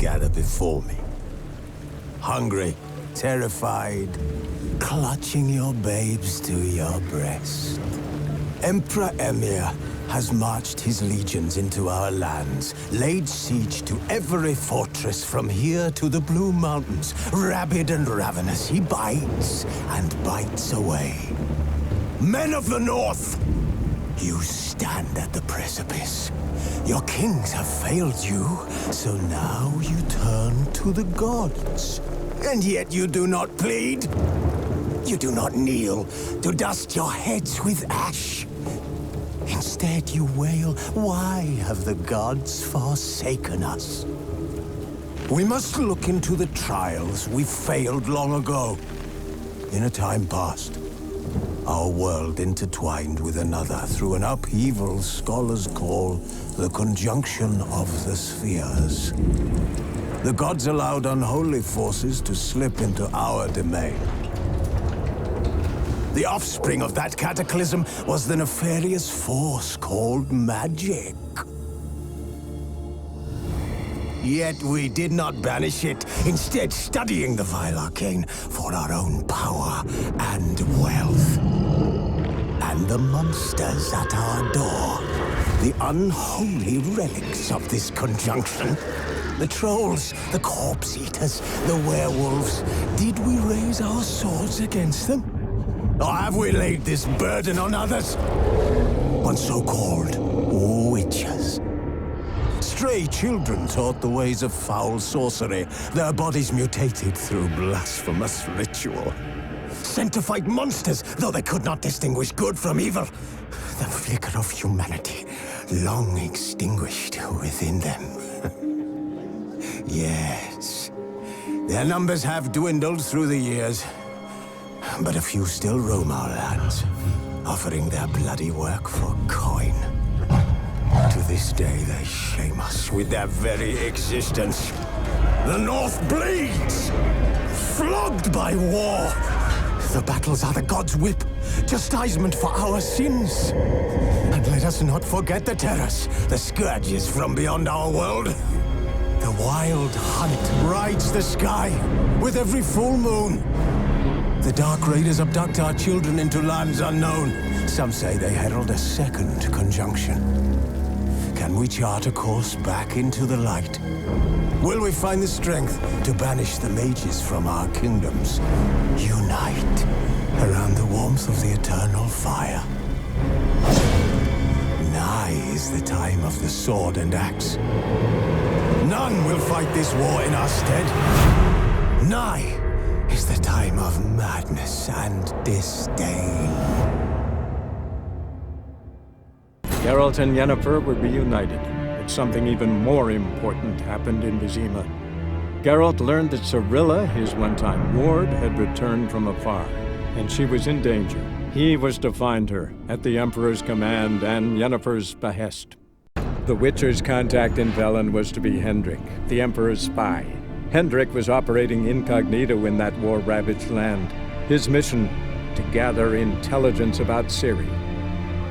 gather before me. Hungry, terrified, clutching your babes to your breast. Emperor Emir has marched his legions into our lands, laid siege to every fortress from here to the Blue Mountains. Rabid and ravenous, he bites and bites away. Men of the North, you stand at the precipice. Your kings have failed you, so now you turn to the gods. And yet you do not plead. You do not kneel to dust your heads with ash. Instead you wail, why have the gods forsaken us? We must look into the trials we failed long ago. In a time past, our world intertwined with another through an upheaval scholars call the conjunction of the spheres. The gods allowed unholy forces to slip into our domain. The offspring of that cataclysm was the nefarious force called magic. Yet we did not banish it, instead studying the vile arcane for our own power and wealth. And the monsters at our door, the unholy relics of this conjunction. The trolls, the corpse eaters, the werewolves. Did we raise our swords against them? Or have we laid this burden on others? On so-called witches. Stray children taught the ways of foul sorcery, their bodies mutated through blasphemous ritual. Sent to fight monsters, though they could not distinguish good from evil. The flicker of humanity, long extinguished within them. Yes, their numbers have dwindled through the years, but a few still roam our lands, offering their bloody work for coin. To this day, they shame us with their very existence. The North bleeds, flogged by war. The battles are the gods' whip, chastisement for our sins. And let us not forget the terrors, the scourges from beyond our world. The wild hunt rides the sky with every full moon. The Dark Raiders abduct our children into lands unknown. Some say they herald a second conjunction. Can we chart a course back into the light? Will we find the strength to banish the mages from our kingdoms? Unite around the warmth of the eternal fire. Nigh is the time of the sword and axe. None will fight this war in our stead. Nigh is the time of madness and disdain. Geralt and Yennefer were reunited, but something even more important happened in Vizima. Geralt learned that Cirilla, his one-time ward, had returned from afar, and she was in danger. He was to find her, at the Emperor's command and Yennefer's behest. The Witcher's contact in Velen was to be Hendrik, the Emperor's spy. Hendrik was operating incognito in that war-ravaged land. His mission, to gather intelligence about Ciri.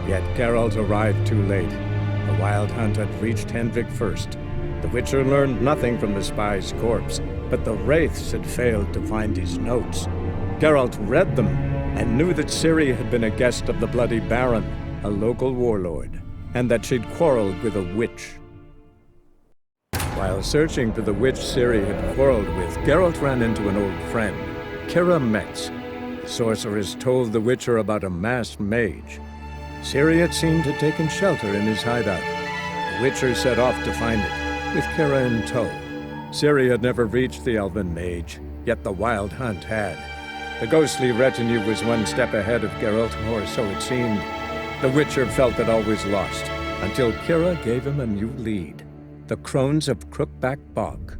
Yet Geralt arrived too late. The Wild Hunt had reached Hendrik first. The Witcher learned nothing from the spy's corpse, but the Wraiths had failed to find his notes. Geralt read them, and knew that Ciri had been a guest of the Bloody Baron, a local warlord, and that she'd quarreled with a witch. While searching for the witch Ciri had quarreled with, Geralt ran into an old friend, Kira Metz. The sorceress told the Witcher about a masked mage. Ciri had seemed to have taken shelter in his hideout. The Witcher set off to find it, with Kira in tow. Ciri had never reached the elven mage, yet the Wild Hunt had. The ghostly retinue was one step ahead of Geralt, or so it seemed. The Witcher felt that all was lost, until Kira gave him a new lead. The Crones of Crookback Bog.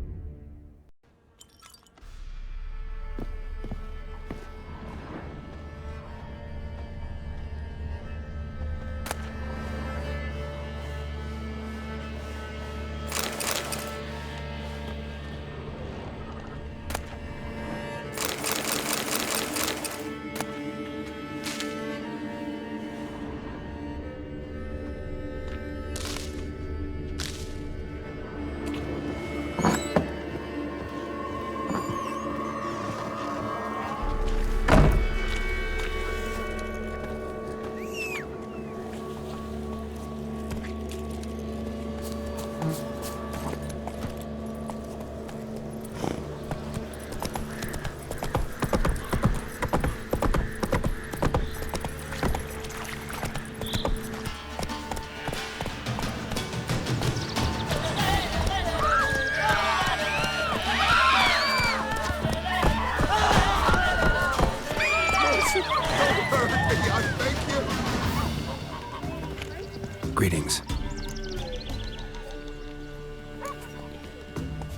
Greetings.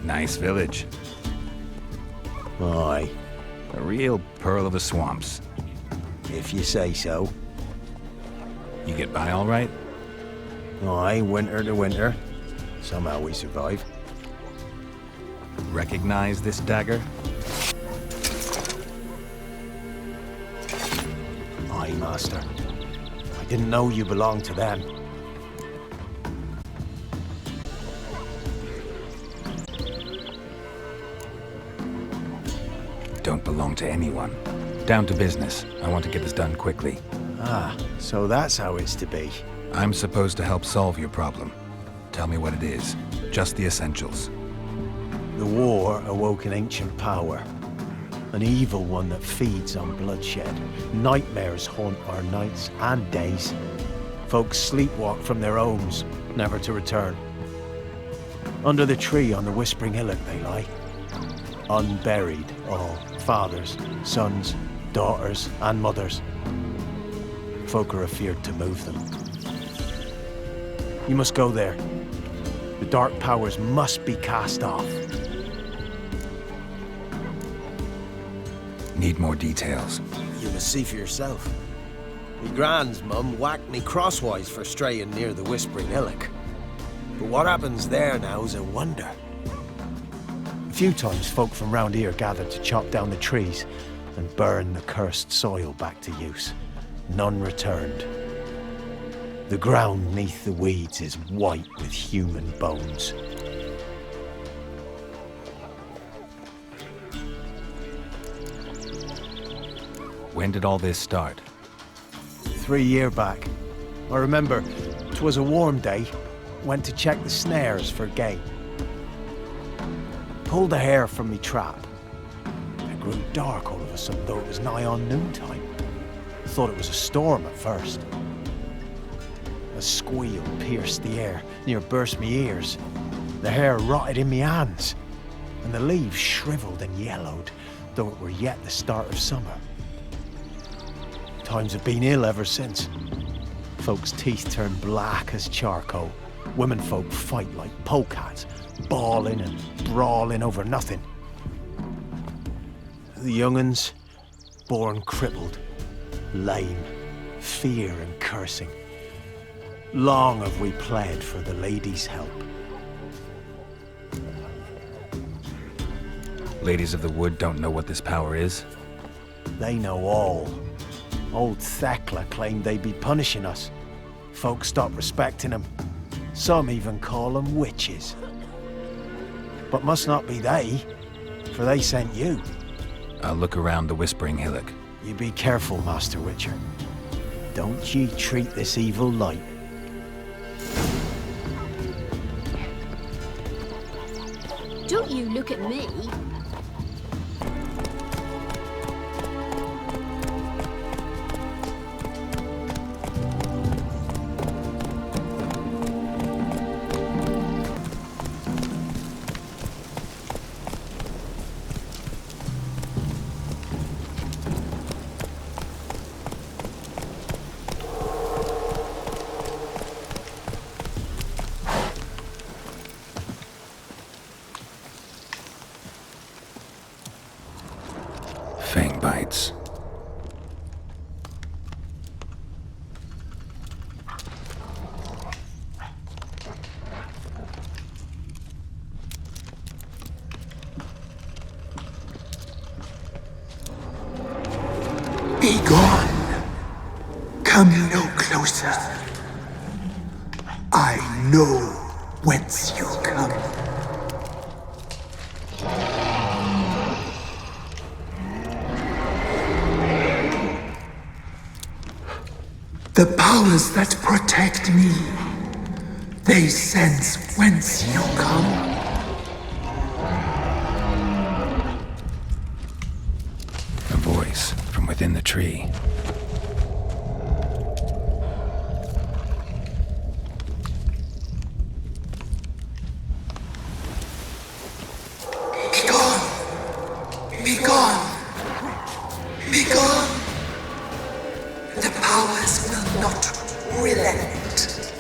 Nice village. Aye, A real pearl of the swamps. if you say so. You get by all right? Aye, winter to winter. Somehow we survive. Recognize this dagger? Aye, master. I didn't know you belonged to them. Don't belong to anyone. Down to business. I want to get this done quickly. Ah, so that's how it's to be. I'm supposed to help solve your problem. Tell me what it is. Just the essentials. The war awoke an ancient power. An evil one that feeds on bloodshed. Nightmares haunt our nights and days. Folks sleepwalk from their homes, never to return. Under the tree on the Whispering Hillock they lie. Unburied, all. Fathers, sons, daughters, and mothers. Folk are afeard to move them. You must go there. The dark powers must be cast off. Need more details. You must see for yourself. Me grand's mum whacked me crosswise for straying near the Whispering Hillock. But what happens there now's a wonder. A few times folk from round here gathered to chop down the trees and burn the cursed soil back to use. None returned. The ground neath the weeds is white with human bones. When did all this start? 3 year back. I remember 'twas a warm day. Went to check the snares for game. Pulled the hair from me trap. It grew dark all of a sudden, though it was nigh on noontime. Thought it was a storm at first. A squeal pierced the air, near burst me ears. The hair rotted in me hands, and the leaves shriveled and yellowed, though it were yet the start of summer. Times have been ill ever since. Folks' teeth turn black as charcoal. Women folk fight like polecats, bawling and brawling over nothing. The young'uns, born crippled, lame, fear and cursing. Long have we pled for the lady's help. Ladies of the Wood don't know what this power is? They know all. Old Thekla claimed they'd be punishing us. Folks stopped respecting them. Some even call them witches. But must not be they, for they sent you. I'll look around the Whispering Hillock. You be careful, Master Witcher. Don't ye treat this evil light. Don't you look at me. Fang bites. Be gone. Come no closer. I know whence you come. The powers that protect me, they sense whence you come. A voice from within the tree. Be gone! Be gone! Be gone! The powers will not relent.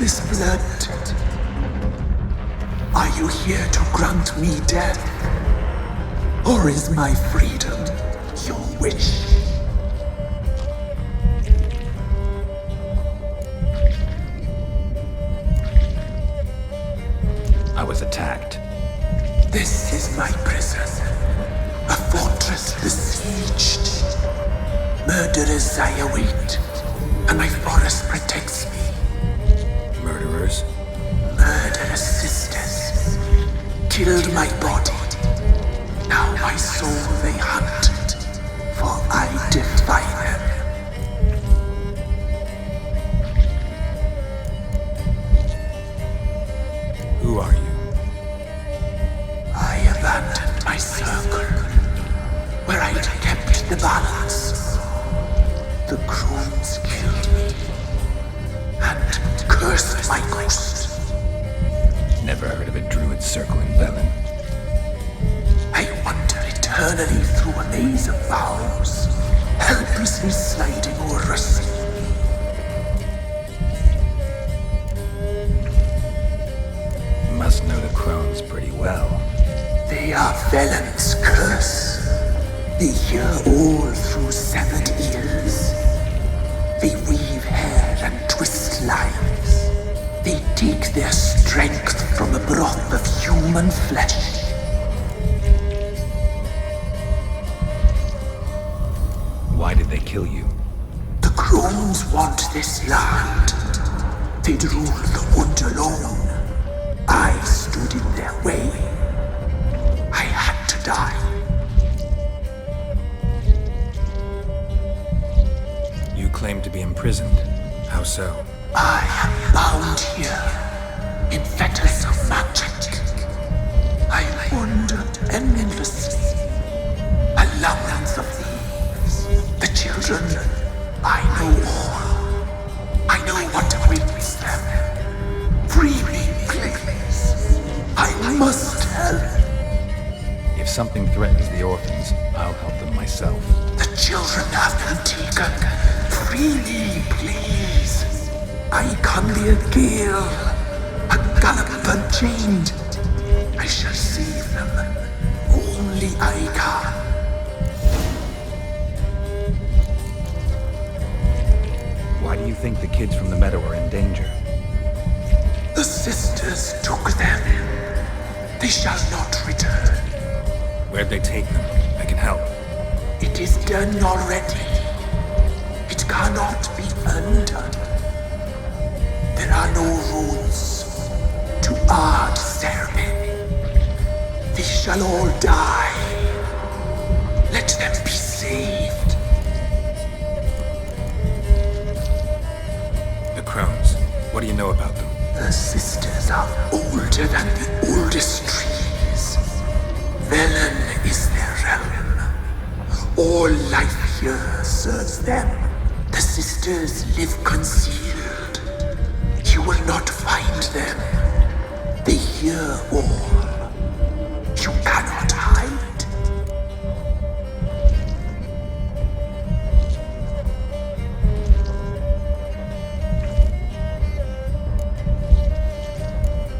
this blood? Are you here to grant me death? Or is my freedom your wish? I was attacked. This is my prison. A fortress besieged. Murderers I await, and my forest protects me. Murderers? Murderous sisters killed my body. Now my soul they hunt, for I defy them. Who are you? I abandoned my circle, where I'd kept the balance. The crones killed me, and cursed my ghost. Never heard of a druid circle in Velen. I wander eternally through a maze of vows, helplessly sliding over a sea. Must know the crones pretty well. They are Velen's curse. They hear all through severed ears. They weave hair and twist lives. They take their strength from the broth of human flesh. Why did they kill you? The crones want this land. They'd rule the wood alone. I stood in their way. I had to die. You claim to be imprisoned. How so? I am bound here in fetters of magic. I wandered endlessly, a labyrinth of thieves. The children, I know all. I know what awaits them. Free me, please. I must help. If something threatens the orphans, I'll help them myself. The children have been taken. Free me, please. I can be a gale, a gallop unchained. I shall save them. Only I can. Why do you think the kids from the meadow are in danger? The sisters took them. They shall not return. Where'd they take them? I can help. It is done already. It cannot be undone. There are no rules to our ceremony. They shall all die. Let them be saved. The crones. What do you know about them? The sisters are older than the oldest trees. Velen is their realm. All life here serves them. The sisters live concealed. You will not find them. They hear all. You cannot hide.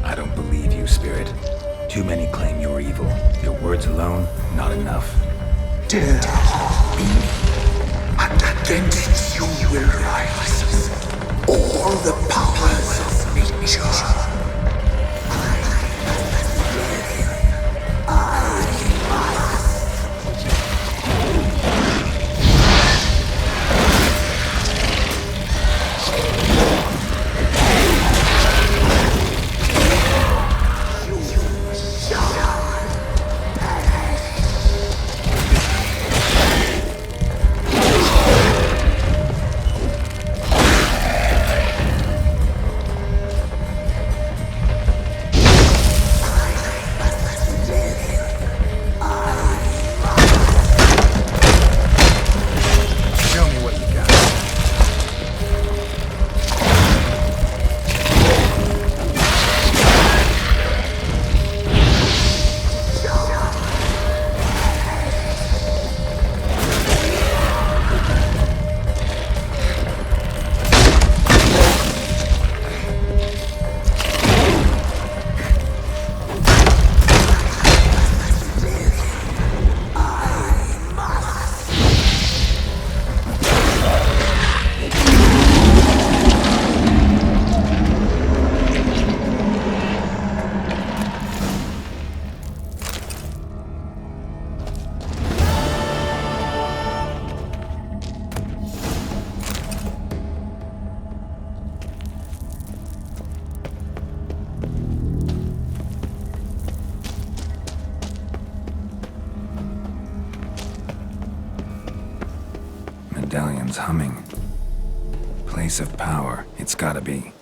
I don't believe you, Spirit. Too many claim you're evil. Your words alone, not enough. Dare harm me, and against you will rise all the powers of nature. medallion's humming. Place of power, it's gotta be.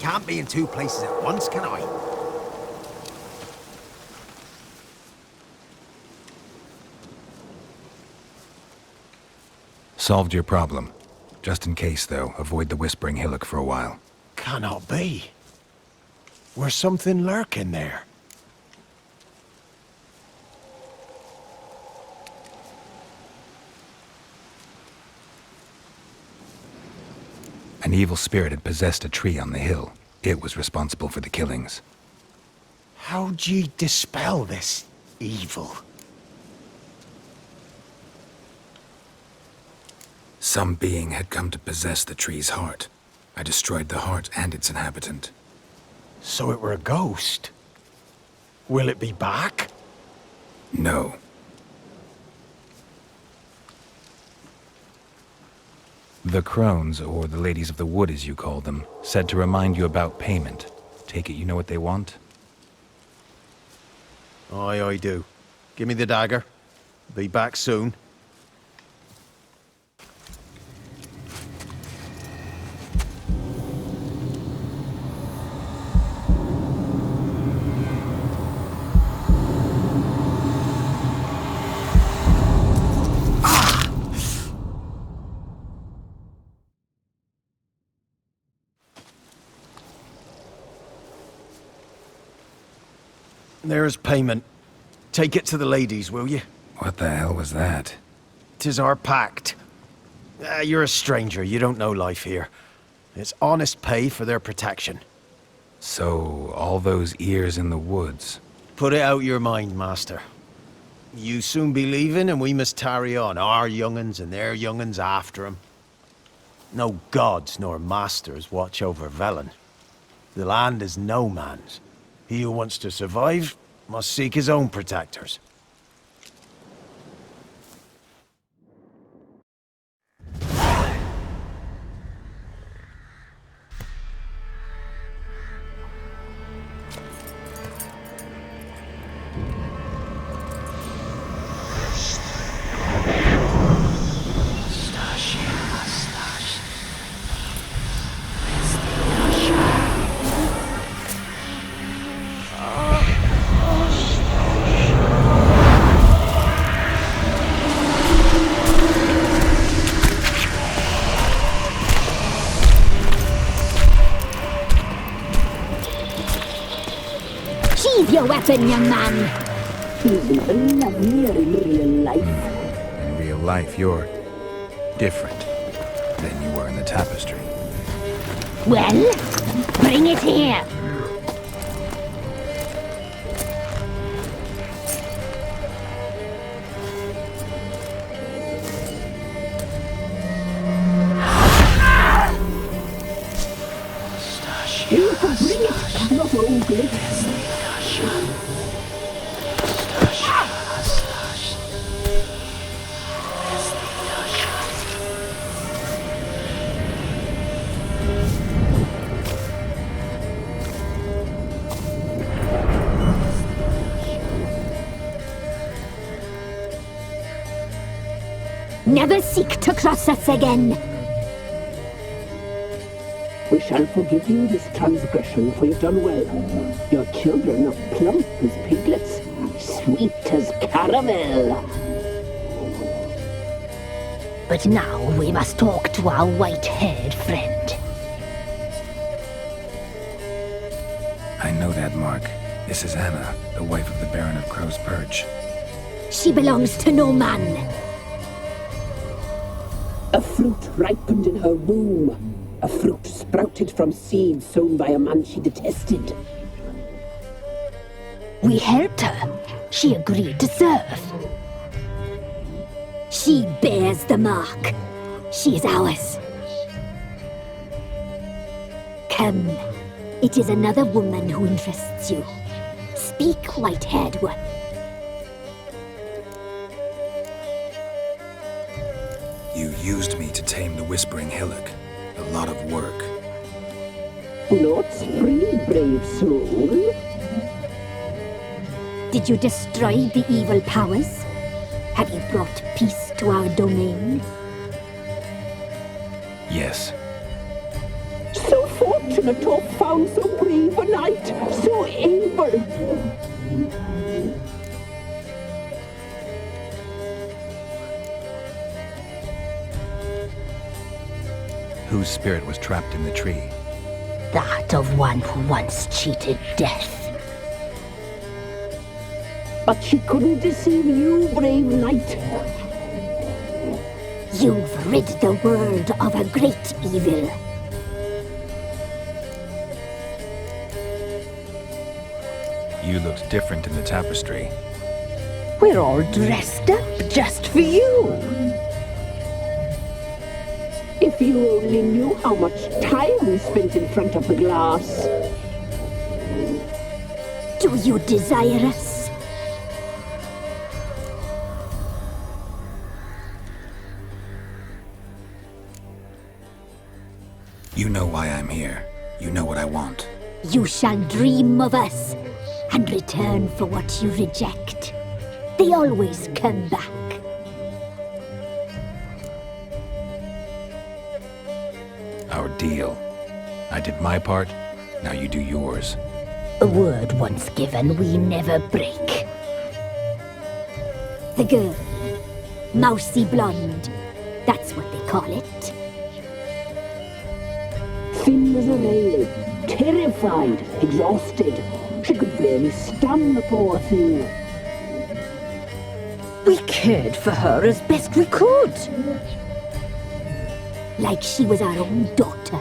Can't be in two places at once, can I? Solved your problem. Just in case, though, avoid the Whispering Hillock for a while. Cannot be. Where's something lurking there? An evil spirit had possessed a tree on the hill. It was responsible for the killings. How'd ye dispel this evil? Some being had come to possess the tree's heart. I destroyed the heart and its inhabitant. So it were a ghost. Will it be back? No. The crones, or the ladies of the wood as you call them, said to remind you about payment. Take it you know what they want? Aye, I do. Give me the dagger. Be back soon. There's payment. Take it to the ladies, will you? What the hell was that? 'Tis our pact. You're a stranger, you don't know life here. It's honest pay for their protection. So, all those ears in the woods. Put it out your mind, master. You soon be leaving and we must tarry on, our young'uns and their young'uns after 'em. No gods nor masters watch over Velen. The land is no man's. He who wants to survive must seek his own protectors. Sheathe your weapon, young man. He's even lovelier in real life. In real life, you're different than you were in the tapestry. Well, bring it here. You can bring it, not ugly. Never seek to cross us again. We shall forgive you this transgression, for you've done well. Your children are plump as piglets, sweet as caramel. But now we must talk to our white-haired friend. I know that, Mark. This is Anna, the wife of the Baron of Crow's Perch. She belongs to no man. A fruit ripened in her womb. A fruit sprouted from seeds sown by a man she detested. We helped her. She agreed to serve. She bears the mark. She is ours. Come. It is another woman who interests you. Speak, white-haired one. You used me to tame the Whispering Hillock. A lot of work. Lots free, brave soul. Did you destroy the evil powers? Have you brought peace to our domain? Yes. So fortunate to have found so brave a knight, so able. Whose spirit was trapped in the tree? That of one who once cheated death. But she couldn't deceive you, brave knight. You've rid the world of a great evil. You looked different in the tapestry. We're all dressed up just for you. If you only knew how much time we spent in front of the glass. Do you desire us? You know why I'm here. You know what I want. You shall dream of us and return for what you reject. They always come back. Our deal. I did my part, now you do yours. A word once given, we never break. The girl, mousy blonde, that's what they call it. Thin as a rail, terrified, exhausted. She could barely stand, the poor thing. We cared for her as best we could. Like she was our own daughter.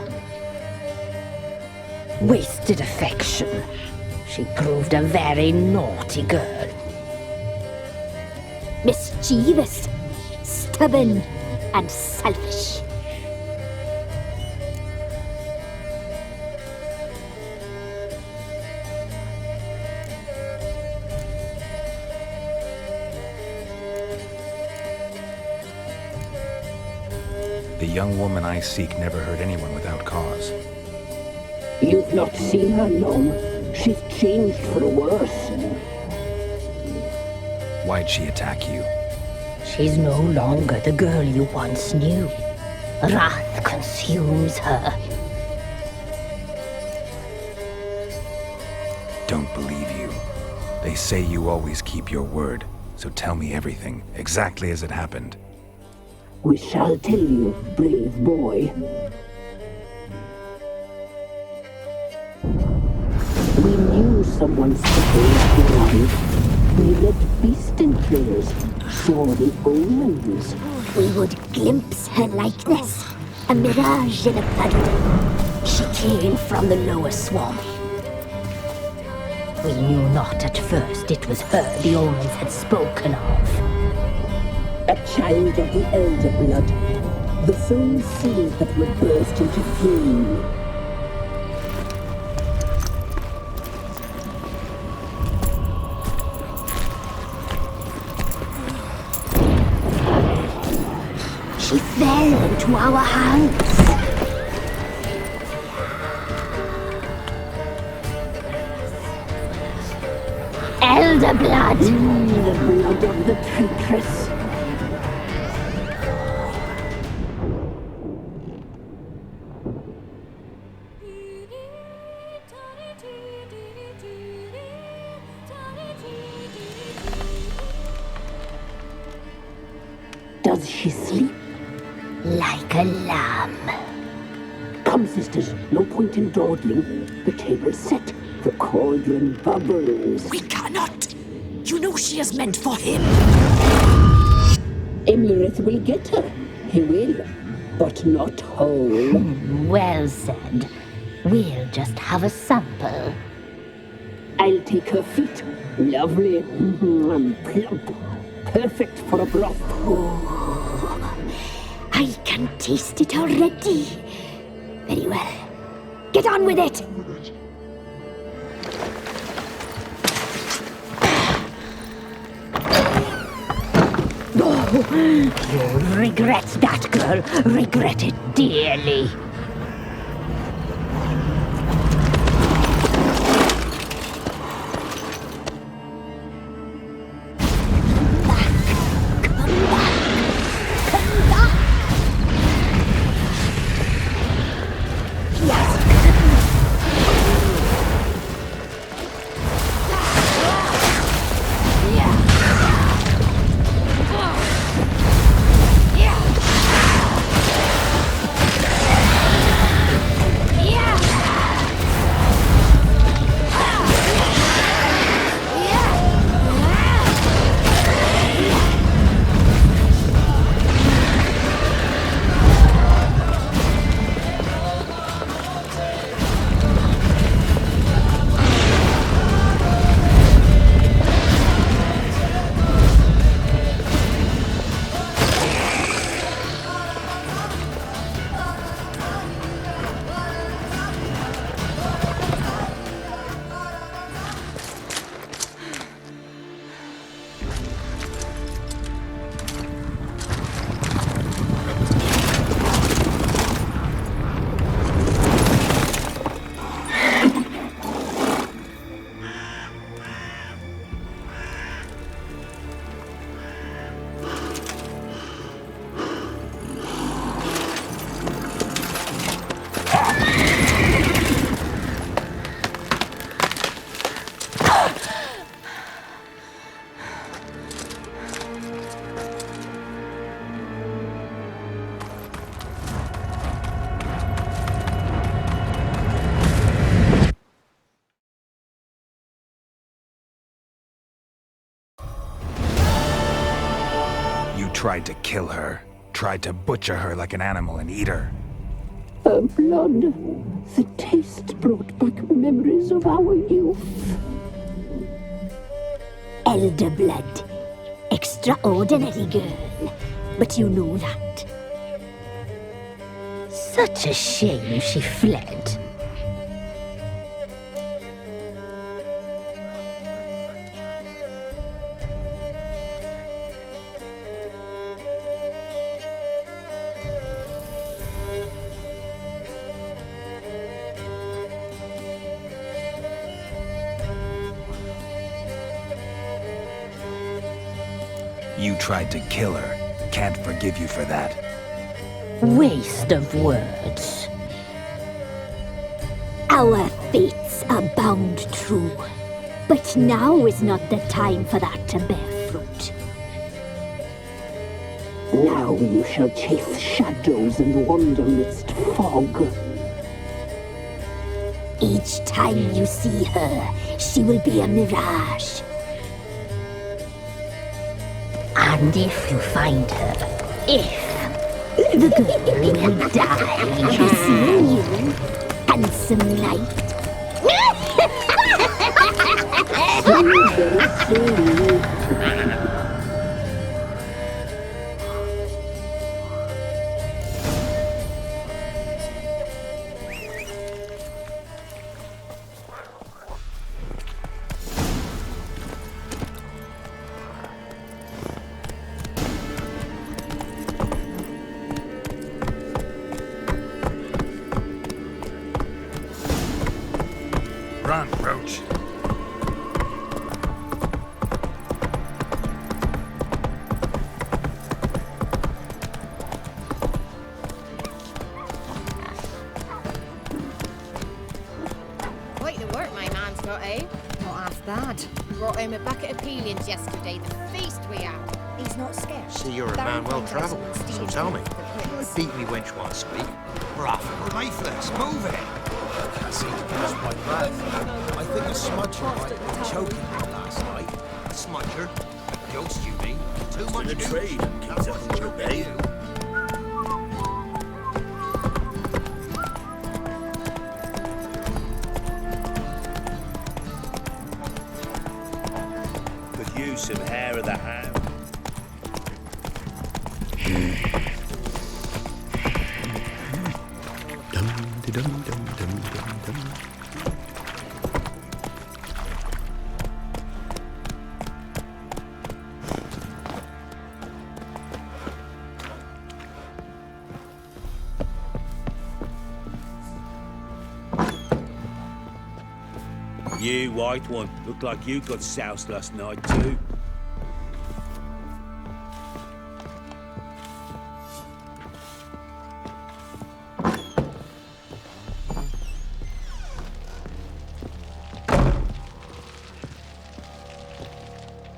Wasted affection. She proved a very naughty girl. Mischievous, stubborn, and selfish. The young woman I seek never hurt anyone without cause. You've not seen her long. She's changed for the worse. Why'd she attack you? She's no longer the girl you once knew. Wrath consumes her. Don't believe you. They say you always keep your word, so tell me everything, exactly as it happened. We shall tell you, brave boy. We knew someone supposed to arrive. We led beast enclosures, saw the omens. We would glimpse her likeness, a mirage in a puddle. She came from the lower swamp. We knew not at first it was her the omens had spoken of. A child of the elder blood, the soul seed that would burst into flame. She fell into our hands. Elder blood! The blood of the traitress. Does she sleep? Like a lamb. Come, sisters, no point in dawdling. The table's set, the cauldron bubbles. We cannot! You know she is meant for him! Emirith will get her. He will, but not whole. Well said. We'll just have a sample. I'll take her feet. Lovely and plump. Perfect for a broth. I can taste it already. Very well. Get on with it! You'll regret that, girl. Regret it dearly. Tried to kill her. Tried to butcher her like an animal and eat her. Her blood. The taste brought back memories of our youth. Elder blood. Extraordinary girl. But you know that. Such a shame she fled. You tried to kill her. Can't forgive you for that. Waste of words. Our fates are bound true. But now is not the time for that to bear fruit. Now you shall chase shadows and wander midst fog. Each time you see her, she will be a mirage. And if you find her, the girl will die. You see you, handsome knight. Run, Roach. Quite the work my man's got, eh? Not half bad. Brought home a bucket of peelings yesterday, the feast we had. He's not scared. See, you're a man well travelled, so tell me. I Beat me wench once a week. Rough, lifeless, move it! I see to catch my breath. I think a smudger might have been choking me last night. A smudger? A ghost, you mean? Too much the trade and keeps it on your bay. Could use some hair of the hand. You, white one. Looked like you got soused last night, too.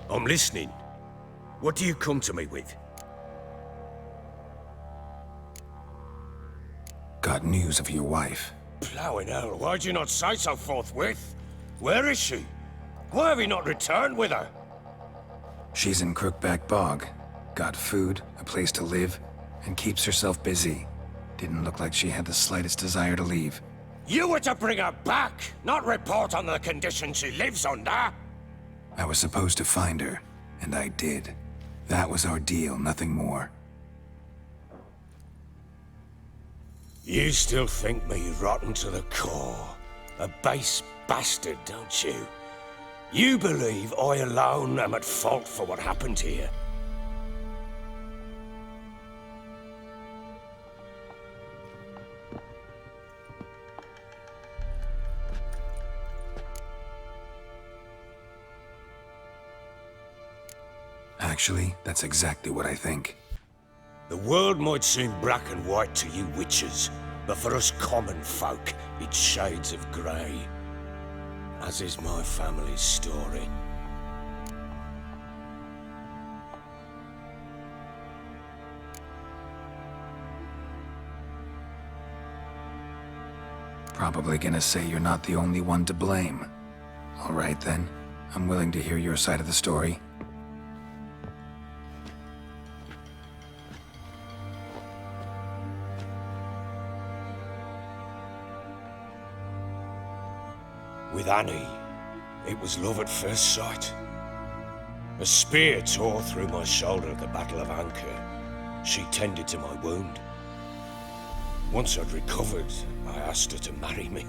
I'm listening. What do you come to me with? Got news of your wife. Plowing hell, why'd you not say so forthwith? Where is she? Why have you not returned with her? She's in Crookback Bog. Got food, a place to live, and keeps herself busy. Didn't look like she had the slightest desire to leave. You were to bring her back, not report on the conditions she lives under. I was supposed to find her, and I did. That was our deal, nothing more. You still think me rotten to the core. A base bastard, don't you? You believe I alone am at fault for what happened here. Actually, that's exactly what I think. The world might seem black and white to you witches, but for us common folk, it's shades of grey. As is my family's story. Probably gonna say you're not the only one to blame. All right then, I'm willing to hear your side of the story. With Annie, it was love at first sight. A spear tore through my shoulder at the Battle of Anchor. She tended to my wound. Once I'd recovered, I asked her to marry me.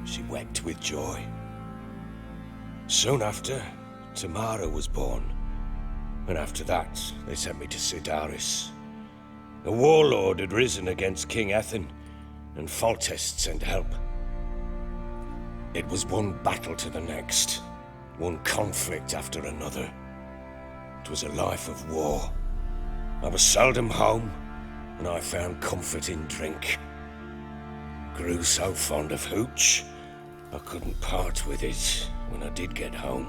She wept with joy. Soon after, Tamara was born. And after that, they sent me to Sidaris. A warlord had risen against King Ethan, and Foltest sent help. It was one battle to the next, one conflict after another. It was a life of war. I was seldom home, and I found comfort in drink. Grew so fond of hooch, I couldn't part with it when I did get home.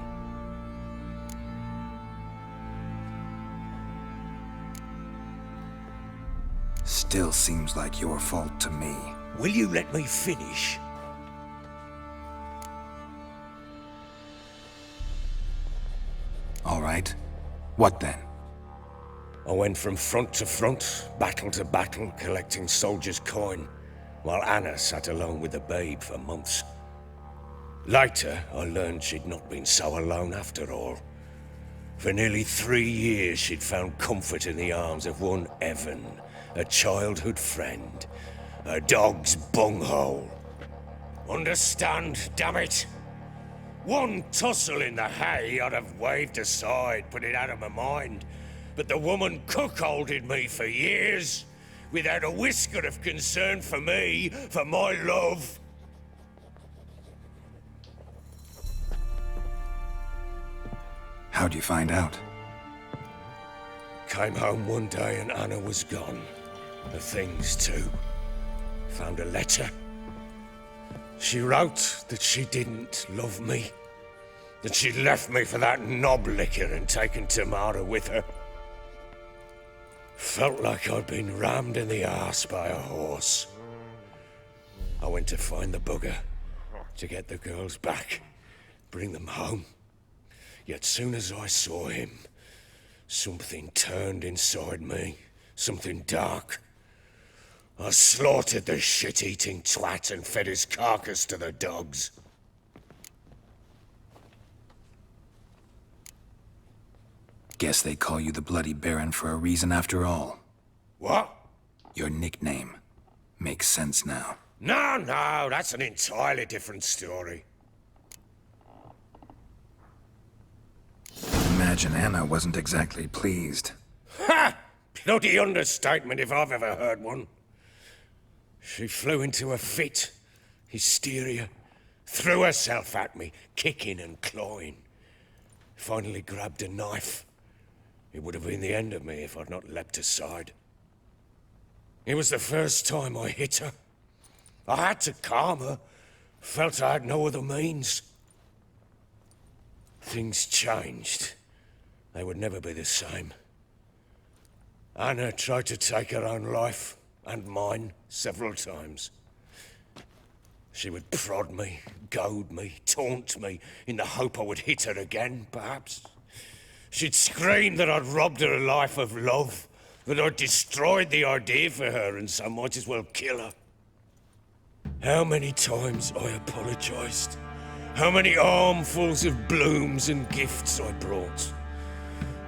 Still seems like your fault to me. Will you let me finish? All right. What then? I went from front to front, battle to battle, collecting soldiers' coin, while Anna sat alone with the babe for months. Later, I learned she'd not been so alone after all. For nearly 3 years, she'd found comfort in the arms of one Evan, a childhood friend, a dog's bunghole. Understand, damn it? One tussle in the hay I'd have waved aside, put it out of my mind. But the woman cuckolded me for years, without a whisker of concern for me, for my love. How'd you find out? Came home one day and Anna was gone. The things too. Found a letter. She wrote that she didn't love me. That she'd left me for that knob licker and taken Tamara with her. Felt like I'd been rammed in the arse by a horse. I went to find the bugger, to get the girls back, bring them home. Yet soon as I saw him, something turned inside me, something dark. I slaughtered the shit-eating twat and fed his carcass to the dogs. Guess they call you the Bloody Baron for a reason after all. What? Your nickname. Makes sense now. No, that's an entirely different story. Imagine Anna wasn't exactly pleased. Ha! Bloody understatement if I've ever heard one. She flew into a fit, hysteria, threw herself at me, kicking and clawing. Finally grabbed a knife. It would have been the end of me if I'd not leapt aside. It was the first time I hit her. I had to calm her. Felt I had no other means. Things changed. They would never be the same. Anna tried to take her own life, and mine, several times. She would prod me, goad me, taunt me, in the hope I would hit her again, perhaps. She'd scream that I'd robbed her life of love, that I'd destroyed the idea for her, and so might as well kill her. How many times I apologized. How many armfuls of blooms and gifts I brought.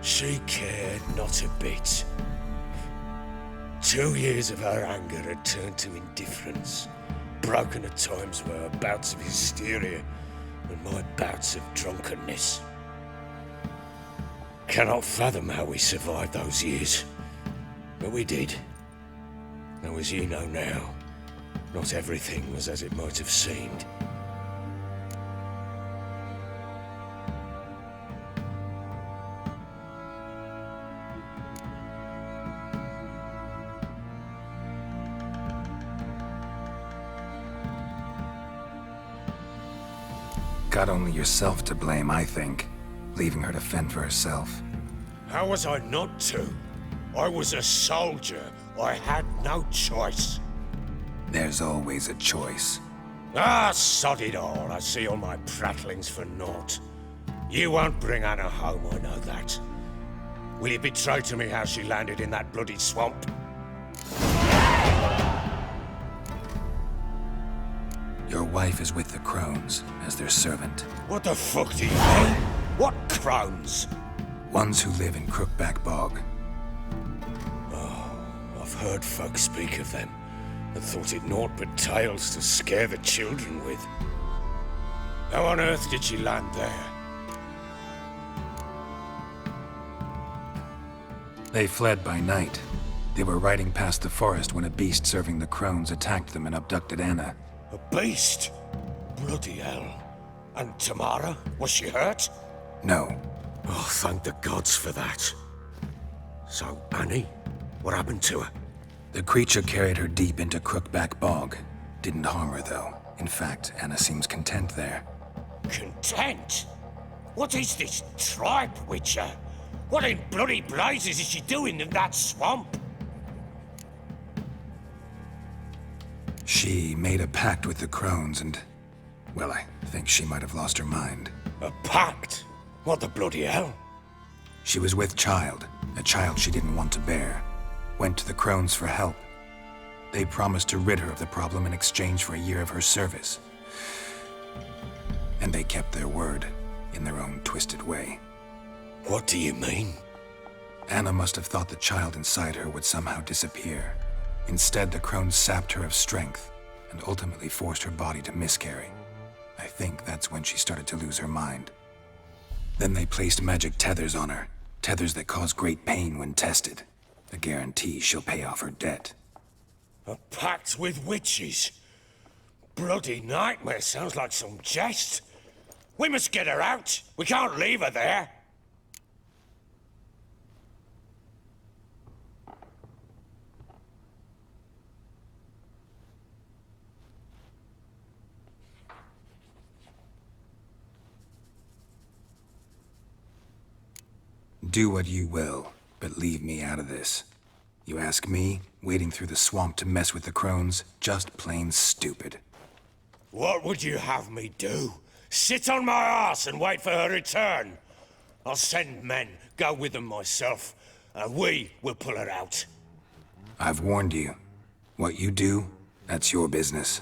She cared not a bit. 2 years of her anger had turned to indifference, broken at times by her bouts of hysteria and my bouts of drunkenness. Cannot fathom how we survived those years, but we did. Though as you know now, not everything was as it might have seemed. Got only yourself to blame, I think. Leaving her to fend for herself. How was I not to? I was a soldier. I had no choice. There's always a choice. Ah, sod it all. I see all my prattlings for naught. You won't bring Anna home, I know that. Will you betray to me how she landed in that bloody swamp? Your wife is with the crones, as their servant. What the fuck do you mean? What crones? Ones who live in Crookback Bog. Oh, I've heard folk speak of them, and thought it naught but tales to scare the children with. How on earth did she land there? They fled by night. They were riding past the forest when a beast serving the crones attacked them and abducted Anna. A beast? Bloody hell. And Tamara? Was she hurt? No. Oh, thank the gods for that. So, Annie? What happened to her? The creature carried her deep into Crookback Bog. Didn't harm her, though. In fact, Anna seems content there. Content? What is this tribe, Witcher? What in bloody blazes is she doing in that swamp? She made a pact with the crones and... well, I think she might have lost her mind. A pact? What the bloody hell? She was with child, a child she didn't want to bear. Went to the crones for help. They promised to rid her of the problem in exchange for a year of her service. And they kept their word, in their own twisted way. What do you mean? Anna must have thought the child inside her would somehow disappear. Instead, the crones sapped her of strength, and ultimately forced her body to miscarry. I think that's when she started to lose her mind. Then they placed magic tethers on her, tethers that cause great pain when tested. A guarantee she'll pay off her debt. A pact with witches? Bloody nightmare, sounds like some jest. We must get her out. We can't leave her there. Do what you will, but leave me out of this. You ask me, wading through the swamp to mess with the crones, just plain stupid. What would you have me do? Sit on my ass and wait for her return? I'll send men, go with them myself, and we will pull her out. I've warned you. What you do, that's your business.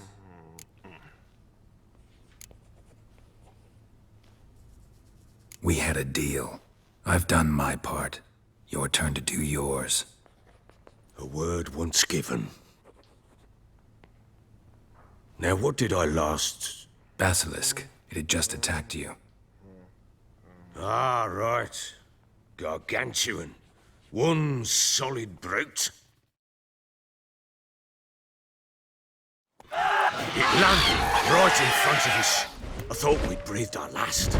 We had a deal. I've done my part. Your turn to do yours. A word once given. Now what did I last... Basilisk. It had just attacked you. Ah, right. Gargantuan. One solid brute. It landed right in front of us. I thought we'd breathed our last.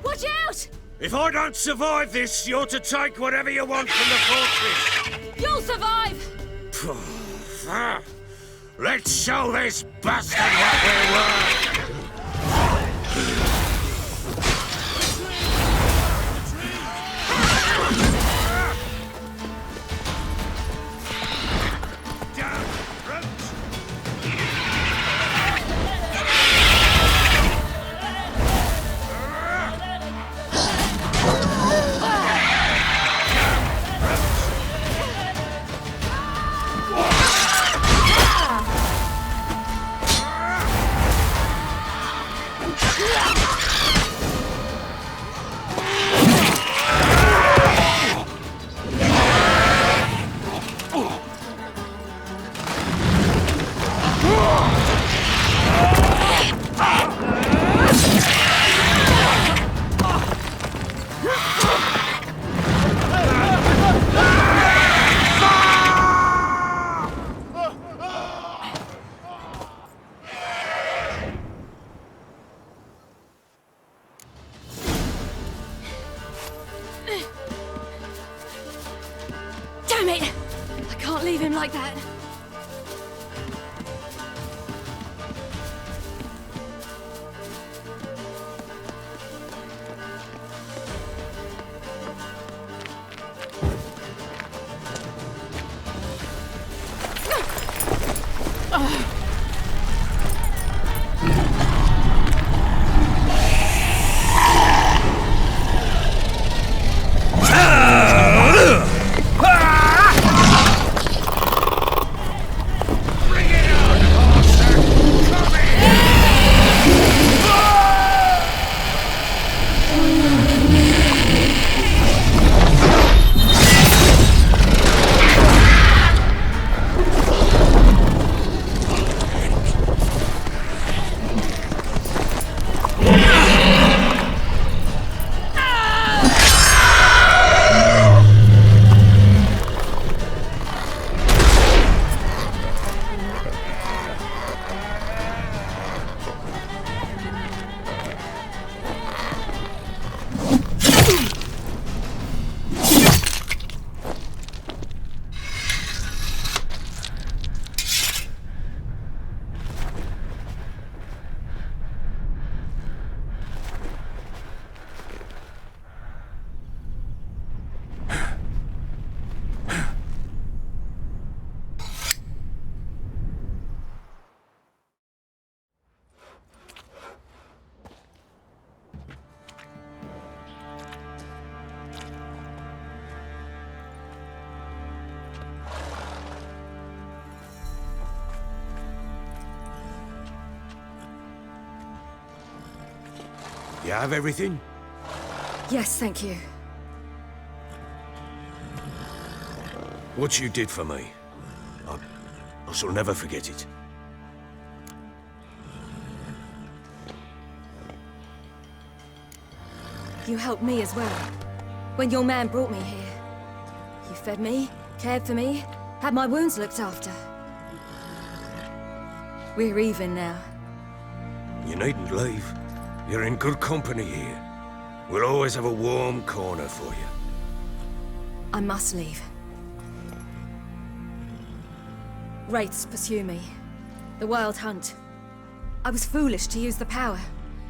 Watch out! If I don't survive this, you're to take whatever you want from the fortress. You'll survive! Let's show this bastard what we're worth! Damn it! I can't leave him like that. You have everything? Yes, thank you. What you did for me, I shall never forget it. You helped me as well. When your man brought me here. You fed me, cared for me, had my wounds looked after. We're even now. You needn't leave. You're in good company here. We'll always have a warm corner for you. I must leave. Wraiths pursue me. The Wild Hunt. I was foolish to use the power.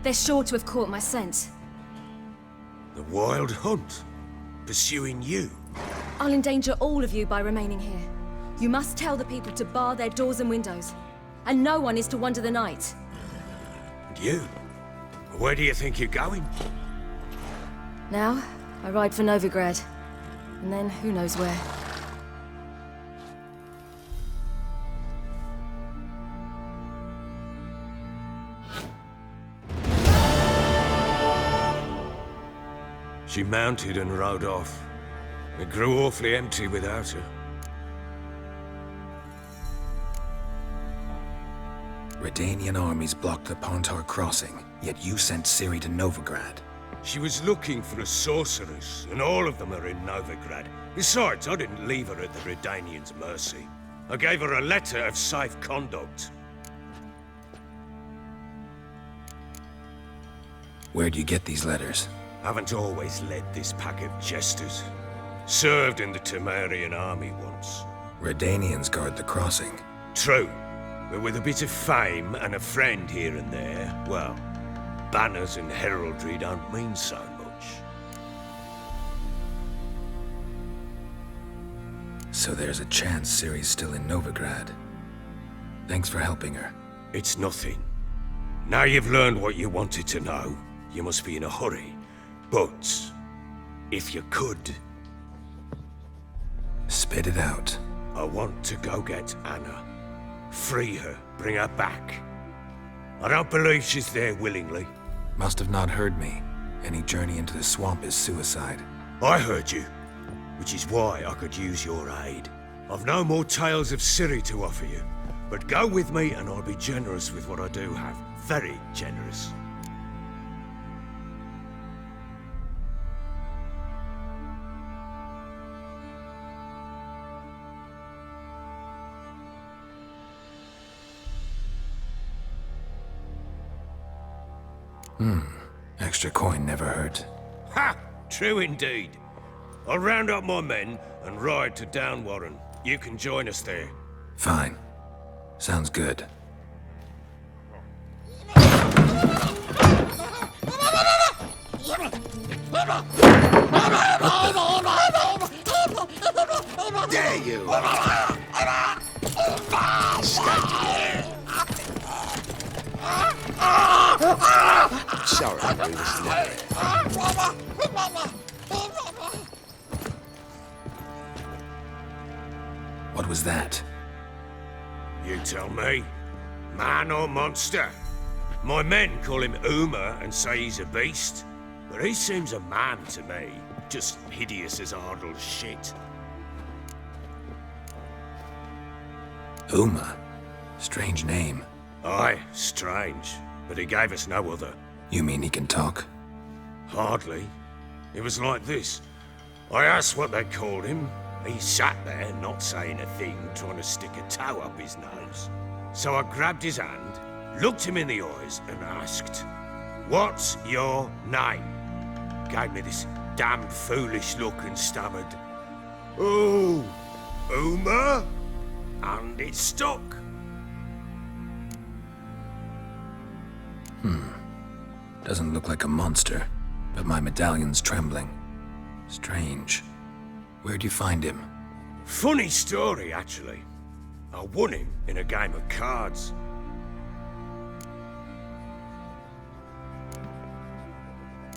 They're sure to have caught my scent. The Wild Hunt? Pursuing you? I'll endanger all of you by remaining here. You must tell the people to bar their doors and windows. And no one is to wander the night. And you? Where do you think you're going? Now, I ride for Novigrad. And then, who knows where. She mounted and rode off. It grew awfully empty without her. Redanian armies blocked the Pontar crossing, yet you sent Ciri to Novigrad. She was looking for a sorceress, and all of them are in Novigrad. Besides, I didn't leave her at the Redanians' mercy. I gave her a letter of safe conduct. Where'd you get these letters? Haven't always led this pack of jesters. Served in the Temerian army once. Redanians guard the crossing. True, but with a bit of fame and a friend here and there, well, banners and heraldry don't mean so much. So there's a chance Ciri's still in Novigrad. Thanks for helping her. It's nothing. Now you've learned what you wanted to know, you must be in a hurry. But, if you could... Spit it out. I want to go get Anna. Free her, bring her back. I don't believe she's there willingly. Must have not heard me. Any journey into the swamp is suicide. I heard you, which is why I could use your aid. I've no more tales of Ciri to offer you, but go with me and I'll be generous with what I do have. Very generous. Extra coin never hurt. Ha! True indeed. I'll round up my men and ride to Downwarren. You can join us there. Fine. Sounds good. Dare you! Sorry, I was never. What was that? You tell me. Man or monster? My men call him Uma and say he's a beast. But he seems a man to me. Just hideous as Ardle's shit. Uma? Strange name. Aye, strange. But he gave us no other. You mean he can talk? Hardly. It was like this. I asked what they called him. He sat there, not saying a thing, trying to stick a toe up his nose. So I grabbed his hand, looked him in the eyes, and asked, "What's your name?" Gave me this damn foolish look and stammered, "Oh, Uma?" And it stuck. Doesn't look like a monster, but my medallion's trembling. Strange. Where'd you find him? Funny story, actually. I won him in a game of cards.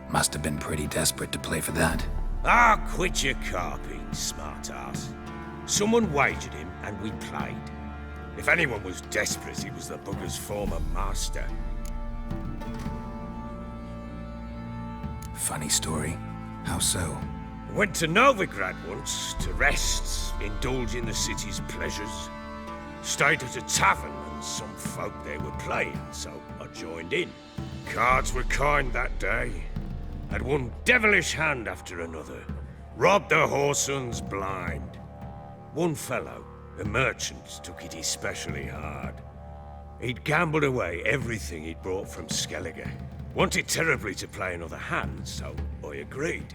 Must have been pretty desperate to play for that. Ah, quit your carping, smartass. Someone wagered him and we played. If anyone was desperate, it was the bugger's former master. Funny story. How so? Went to Novigrad once to rest, indulge in the city's pleasures. Stayed at a tavern and some folk there were playing, so I joined in. Cards were kind that day. Had one devilish hand after another. Robbed the whoresun's blind. One fellow, a merchant, took it especially hard. He'd gambled away everything he'd brought from Skellige. Wanted terribly to play another hand, so I agreed.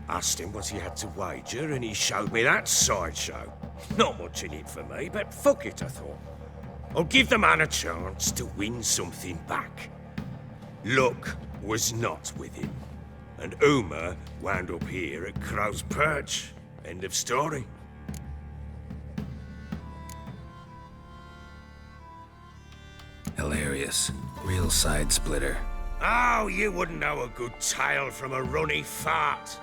Asked him what he had to wager, and he showed me that sideshow. Not much in it for me, but fuck it, I thought. I'll give the man a chance to win something back. Luck was not with him, and Uma wound up here at Crow's Perch. End of story. Hilarious. Real side splitter. Oh, you wouldn't know a good tale from a runny fart.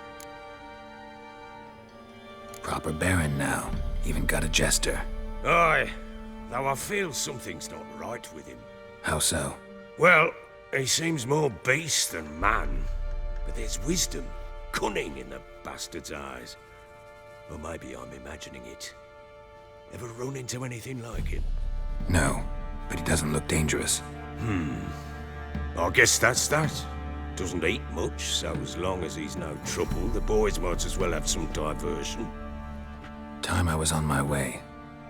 Proper baron now. Even got a jester. Aye, though I feel something's not right with him. How so? Well, he seems more beast than man. But there's wisdom, cunning in the bastard's eyes. Or maybe I'm imagining it. Ever run into anything like him? No, but he doesn't look dangerous. I guess that's that. Doesn't eat much, so as long as he's no trouble, the boys might as well have some diversion. Time I was on my way.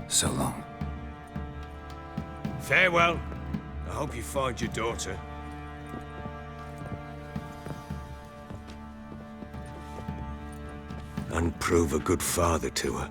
So long. Farewell. I hope you find your daughter. and prove a good father to her.